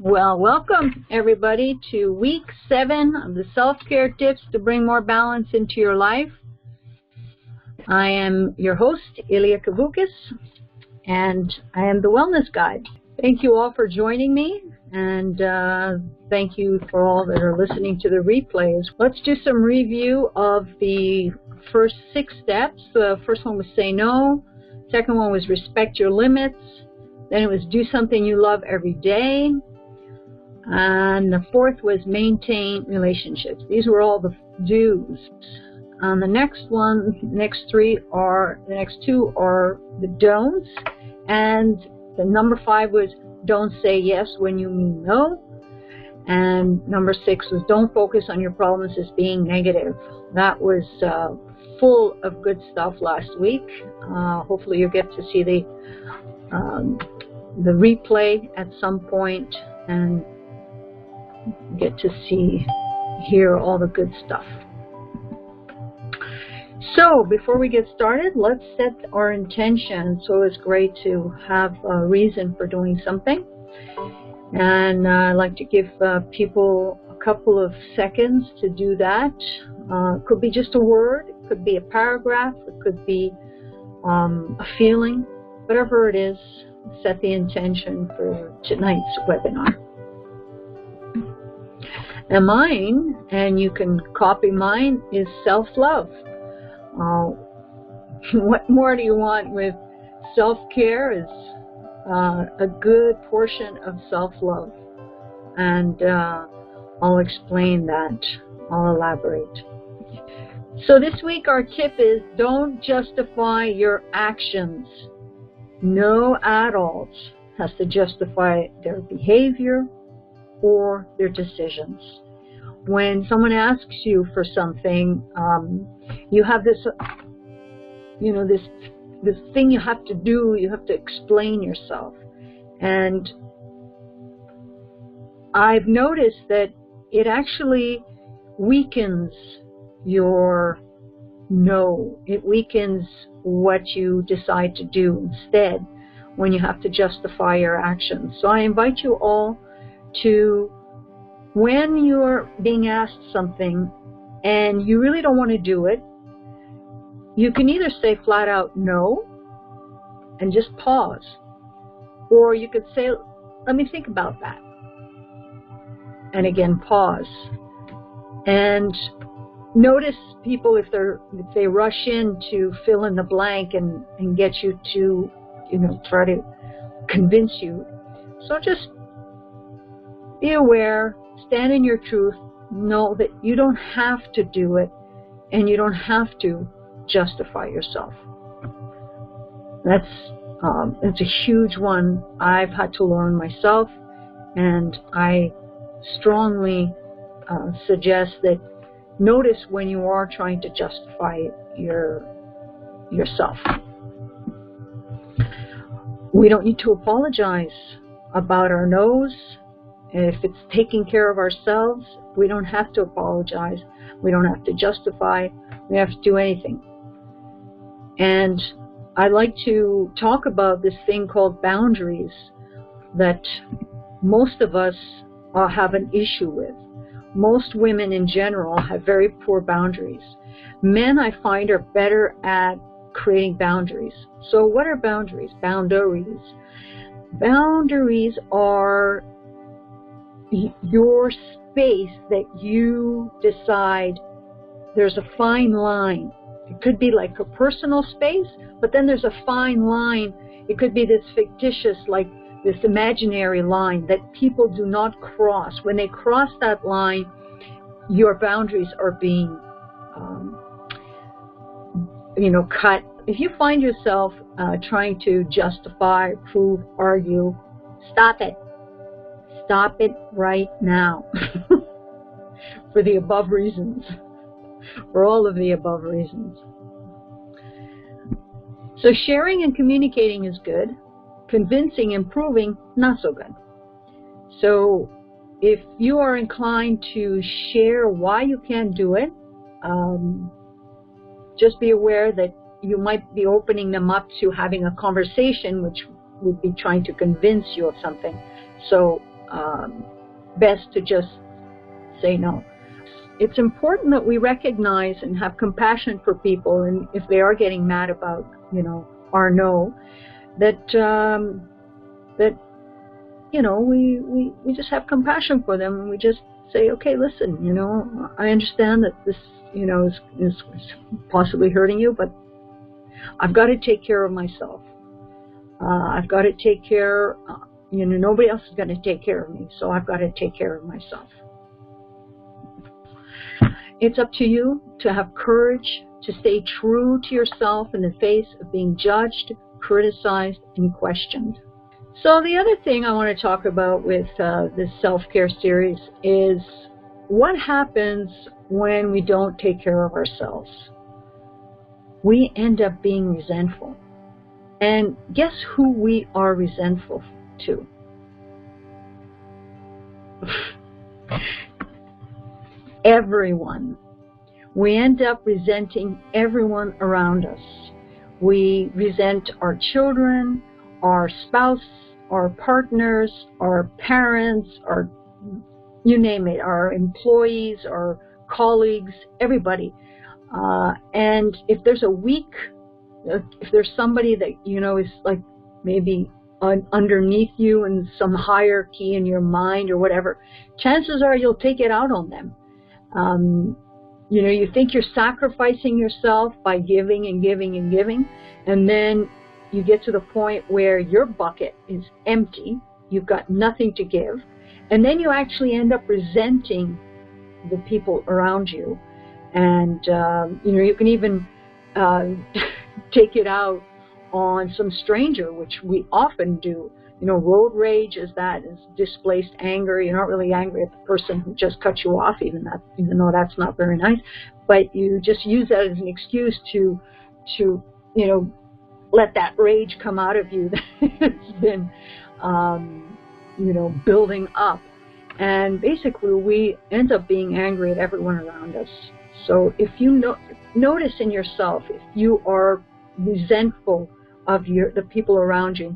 Well, welcome everybody to week 7 of the self-care tips to bring more balance into your life. I am your host, Ilia Kavoukis, and I am the Wellness Guide. Thank you all for joining me, and thank you for all that are listening to the replays. Let's do some review of the first 6 steps. The first one was say no. Second one was respect your limits. Then it was do something you love every day. And the fourth was maintain relationships. These were all the do's. And the next two are the don'ts. And the number 5 was don't say yes when you mean no. And number 6 was don't focus on your problems as being negative. That was full of good stuff last week. Hopefully you'll get to see the replay at some point and get to hear all the good stuff. So before we get started, let's set our intention. So it's great to have a reason for doing something. And I like to give people a couple of seconds to do that. It could be just a word, it could be a paragraph, it could be a feeling, whatever it is. Set the intention for tonight's webinar. And mine, and you can copy mine, is self-love. What more do you want with self-care? Is a good portion of self-love. And I'll explain that. I'll elaborate. So this week our tip is don't justify your actions. No adult has to justify their behavior or their decisions. When someone asks you for something, you have this, this thing you have to do. You have to explain yourself, and I've noticed that it actually weakens your no. It weakens what you decide to do instead when you have to justify your actions. So I invite you all to, when you're being asked something and you really don't want to do it, you can either say flat out no and just pause, or you could say, let me think about that, and again pause. And notice people if they rush in to fill in the blank and get you to try to convince you. So just be aware, stand in your truth, know that you don't have to do it and you don't have to justify yourself. It's a huge one I've had to learn myself, and I strongly suggest that notice when you are trying to justify yourself. We don't need to apologize about our no's. If it's taking care of ourselves, we don't have to apologize. We don't have to justify. We have to do anything. And I like to talk about this thing called boundaries that most of us have an issue with. Most women in general have very poor boundaries. Men, I find, are better at creating boundaries. So what are boundaries? Boundaries are your space that you decide. There's a fine line. It could be like a personal space, but then there's a fine line. It could be this fictitious, like this imaginary line that people do not cross. When they cross that line, your boundaries are being cut. If you find yourself trying to justify, prove, argue, stop it. Stop it right now. For the above reasons. For all of the above reasons. So sharing and communicating is good. Convincing and proving, not so good. So if you are inclined to share why you can't do it, just be aware that you might be opening them up to having a conversation which would be trying to convince you of something. So best to just say no. It's important that we recognize and have compassion for people, and if they are getting mad about, our no, that we just have compassion for them, and we just say, okay, listen, I understand that this, is possibly hurting you, but I've got to take care of myself. I've got to take care, nobody else is going to take care of me, so I've got to take care of myself. It's up to you to have courage to stay true to yourself in the face of being judged, criticized, and questioned. So the other thing I want to talk about with this self-care series is what happens when we don't take care of ourselves. We end up being resentful. And guess who we are resentful to? Everyone. We end up resenting everyone around us. We resent our children, our spouse, our partners, our parents, you name it, our employees, our colleagues, everybody. And if there's if there's somebody that, is like maybe underneath you in some hierarchy in your mind or whatever, chances are you'll take it out on them. You think you're sacrificing yourself by giving and giving and giving, and then you get to the point where your bucket is empty, you've got nothing to give, and then you actually end up resenting the people around you. And, you can even take it out on some stranger, which we often do. Road rage is displaced anger. You're not really angry at the person who just cut you off, even though that's not very nice. But you just use that as an excuse to let that rage come out of you that's been, building up. And basically, we end up being angry at everyone around us. So if you notice in yourself, if you are resentful of the people around you,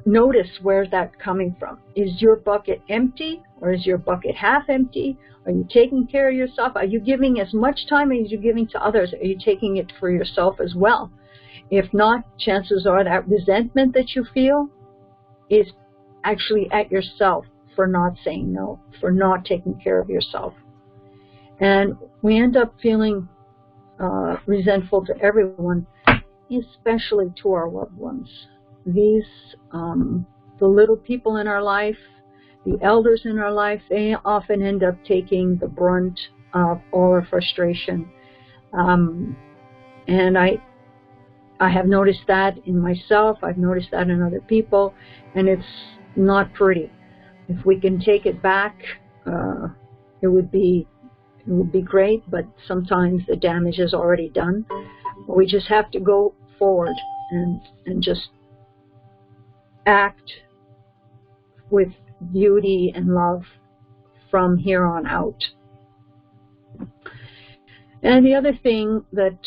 notice where's that coming from. Is your bucket empty, or is your bucket half empty? Are you taking care of yourself? Are you giving as much time as you're giving to others? Are you taking it for yourself as well? If not, chances are that resentment that you feel is actually at yourself for not saying no, for not taking care of yourself. And we end up feeling resentful to everyone, especially to our loved ones. These, the little people in our life, the elders in our life, they often end up taking the brunt of all our frustration. And I have noticed that in myself, I've noticed that in other people, and it's not pretty. If we can take it back, it would be great, but sometimes the damage is already done. We just have to go forward and just act with beauty and love from here on out. And the other thing that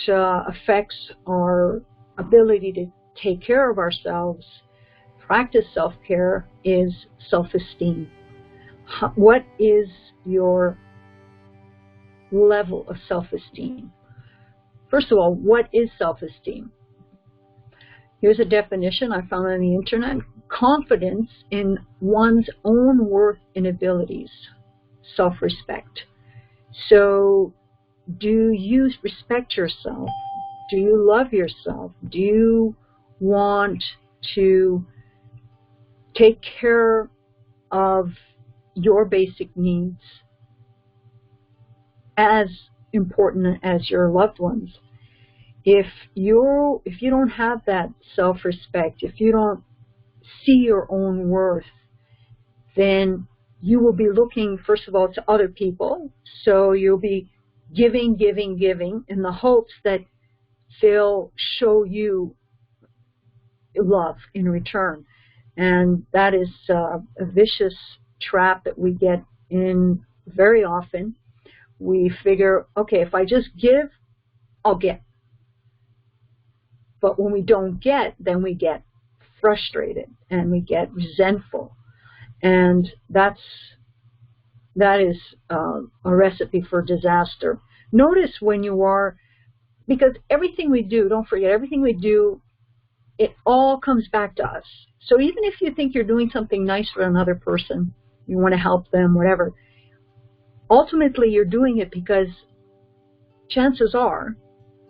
affects our ability to take care of ourselves, practice self-care, is self-esteem. What is your level of self-esteem? First of all, what is self-esteem? Here's a definition I found on the internet. Confidence in one's own worth and abilities. Self-respect. So, do you respect yourself? Do you love yourself? Do you want to take care of your basic needs as important as your loved ones? If you don't have that self-respect, if you don't see your own worth, then you will be looking, first of all, to other people. So you'll be giving in the hopes that they'll show you love in return. And that is a vicious trap that we get in very often. We figure, okay, if I just give, I'll get. But when we don't get, then we get frustrated and we get resentful. And that is a recipe for disaster. Notice when you are, because everything we do, don't forget, everything we do, it all comes back to us. So even if you think you're doing something nice for another person, you want to help them, whatever, ultimately you're doing it because chances are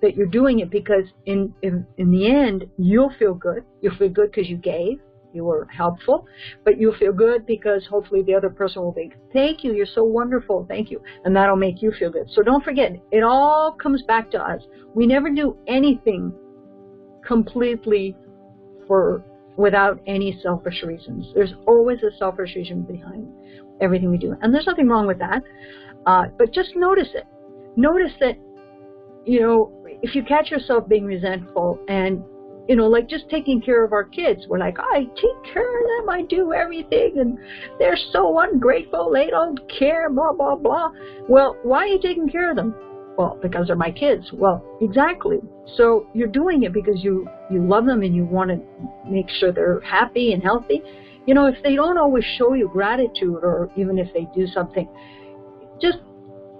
that you're doing it because in the end, you'll feel good. You'll feel good because you gave, you were helpful, but you'll feel good because hopefully the other person will think, thank you, you're so wonderful, thank you. And that'll make you feel good. So don't forget, it all comes back to us. We never do anything completely without any selfish reasons. There's always a selfish reason behind everything we do. And there's nothing wrong with that. But just notice it. Notice that, if you catch yourself being resentful and, like just taking care of our kids, we're like, I take care of them, I do everything, and they're so ungrateful, they don't care, blah, blah, blah. Well, why are you taking care of them? Well, because they're my kids. Well, exactly. So you're doing it because you love them and you want to make sure they're happy and healthy. If they don't always show you gratitude, or even if they do something, just,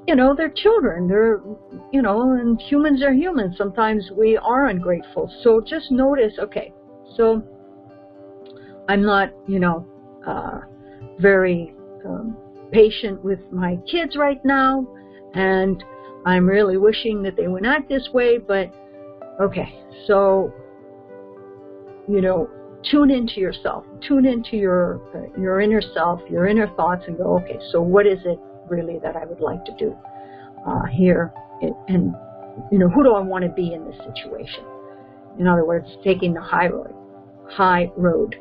they're children. They're, and humans are humans. Sometimes we are ungrateful. So just notice, okay, so I'm not, very patient with my kids right now, and I'm really wishing that they would act this way, but okay, so, tune into yourself, tune into your inner self, your inner thoughts, and go, okay, so what is it really that I would like to do here? And, who do I want to be in this situation? In other words, taking the high road.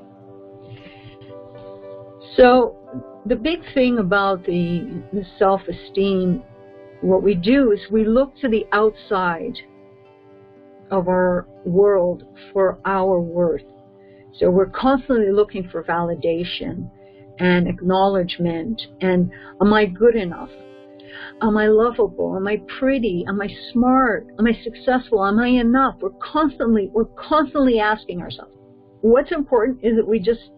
So the big thing about the self-esteem, what we do is we look to the outside of our world for our worth. So we're constantly looking for validation and acknowledgement, and am I good enough? Am I lovable? Am I pretty? Am I smart? Am I successful? Am I enough? We're constantly asking ourselves. What's important is that we just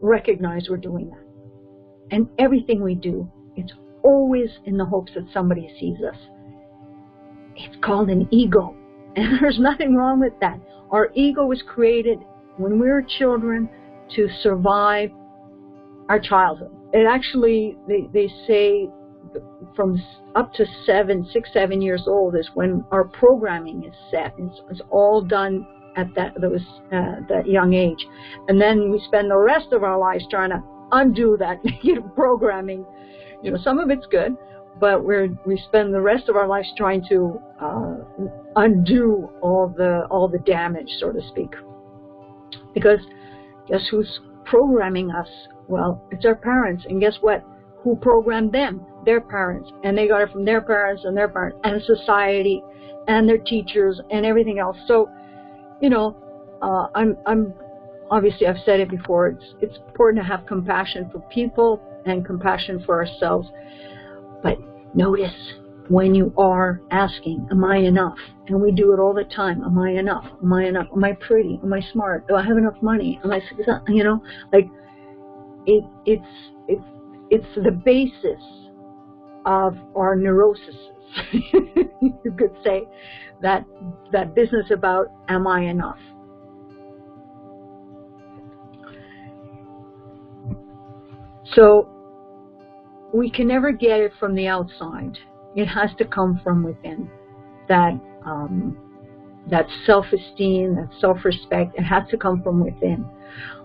recognize we're doing that. And everything we do, it's always in the hopes that somebody sees us. It's called an ego, and there's nothing wrong with that. Our ego was created when we were children to survive our childhood. It actually, they say from up to 6, 7 years old is when our programming is set. It's all done at that young age. And then we spend the rest of our lives trying to undo that programming. Some of it's good, but we spend the rest of our lives trying to undo all the damage, so to speak. Because guess who's programming us? Well, it's our parents. And guess what? Who programmed them? Their parents. And they got it from their parents and their parents and society and their teachers and everything else. So, I'm obviously, I've said it before, it's important to have compassion for people and compassion for ourselves. But notice when you are asking, am I enough? And we do it all the time. Am I enough? Am I enough? Am I pretty? Am I smart? Do I have enough money? Am I successful? It's the basis of our neurosis. You could say that business about, am I enough? So we can never get it from the outside. It has to come from within. That self-esteem, that self-respect, it has to come from within.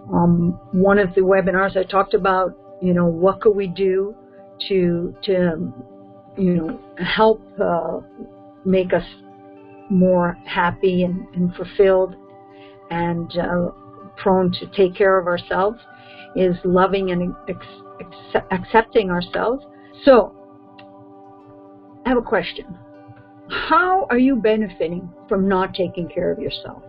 One of the webinars I talked about, what could we do to help make us more happy and fulfilled and prone to take care of ourselves, is loving and accepting ourselves. So, I have a question. How are you benefiting from not taking care of yourself?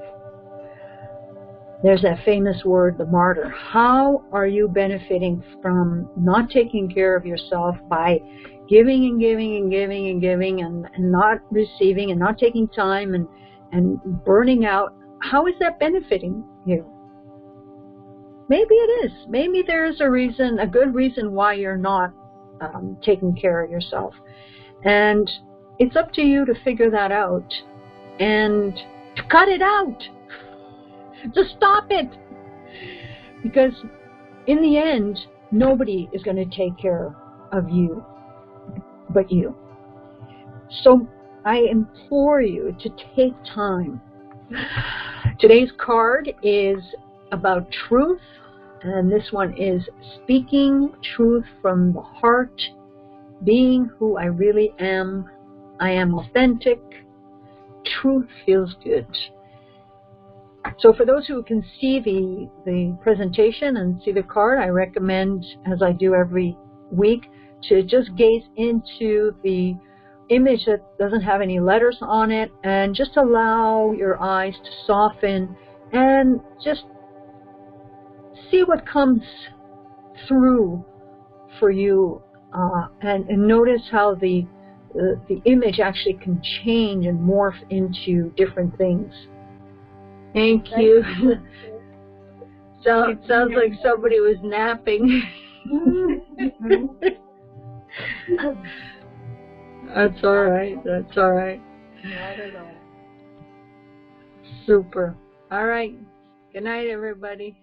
There's that famous word, the martyr. How are you benefiting from not taking care of yourself by giving and giving and giving and giving and not receiving and not taking time and burning out? How is that benefiting you? maybe it is. Maybe there's a reason, a good reason why you're not taking care of yourself. And it's up to you to figure that out and to cut it out, to stop it. Because in the end, nobody is going to take care of you but you. So I implore you to take time. Today's card is about truth, and this one is speaking truth from the heart, being who I really am. I am authentic. Truth feels good. So for those who can see the presentation and see the card, I recommend, as I do every week, to just gaze into the image that doesn't have any letters on it and just allow your eyes to soften and just see what comes through for you, and notice how the image actually can change and morph into different things. Thank you. Sounds like somebody was napping. That's all right. That's all right. Not at all. Super. All right. Good night, everybody.